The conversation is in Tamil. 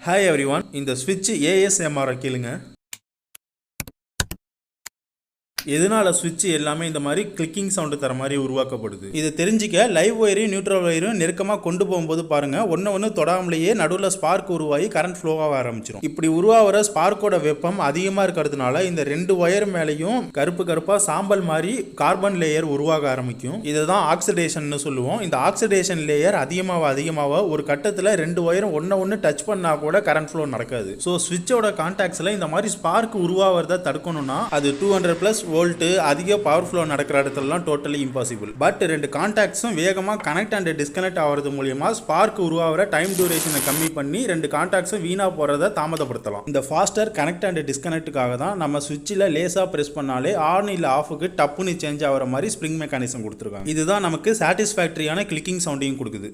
ஹாய் எவ்ரிவான், இந்த ஸ்விட்ச் ஏஎஸ்எம்ஆர் கேளுங்க. எதனால ஸ்விட்ச் எல்லாமே இந்த மாதிரி கிளிக்கிங் சவுண்டு தர மாதிரி உருவாக்கப்படுது? இதை தெரிஞ்சிக்க லைவ் ஒயரையும் நியூட்ரல் ஒயரையும் நெருக்கமாக கொண்டு போகும்போது பாருங்க, ஒன்று தொடாமலேயே நடுவில் ஸ்பார்க் உருவாகி கரண்ட் ஃப்ளோவாக ஆரம்பிச்சிடும். இப்படி உருவாகிற ஸ்பார்க்கோட வெப்பம் அதிகமாக இருக்கிறதுனால இந்த ரெண்டு ஒயர் மேலேயும் கருப்பாக சாம்பல் மாதிரி கார்பன் லேயர் உருவாக ஆரம்பிக்கும். இதை தான் ஆக்சிடேஷன் சொல்லுவோம். இந்த ஆக்சிடேஷன் லேயர் அதிகமாக ஒரு கட்டத்தில் ரெண்டு ஒயரும் ஒன்று டச் பண்ணா கூட கரண்ட் ஃப்ளோ நடக்காது. ஸோ ஸ்விட்சோட கான்டாக்ட்ஸில் இந்த மாதிரி ஸ்பார்க் உருவாகிறத தடுக்கணும்னா அது 200+ வோல்ட் அதிக பவர் ஃப்ளோ நடக்கிற இடத்துலலாம் டோட்டலி இம்பாசிபிள். பட் ரெண்டு கான்டாக்ட்ஸும் வேகமாக கனெக்ட் அண்ட் டிஸ்கனெக்ட் ஆகிறது மூலியமா ஸ்பார்க் உருவாகிற டைம் டியூரேஷனை கம்மி பண்ணி ரெண்டு கான்டாக்ட்ஸும் வீணா போறதை தாமதப்படுத்தலாம். இந்த ஃபாஸ்டர் கனெக்ட் அண்ட் டிஸ்கனெக்ட்டுக்காக தான் நம்ம ஸ்விட்சில் லேசாக ப்ரெஸ் பண்ணாலே ஆன் இல்லை ஆஃபுக்கு டப்புன்னு சேஞ்ச் ஆகிற மாதிரி ஸ்ப்ரிங் மெக்கானிசம் கொடுத்துருக்காங்க. இதுதான் நமக்கு சாட்டிஸ்ஃபேக்டரியான கிளிக்கிங் சவுண்டையும் கொடுக்குது.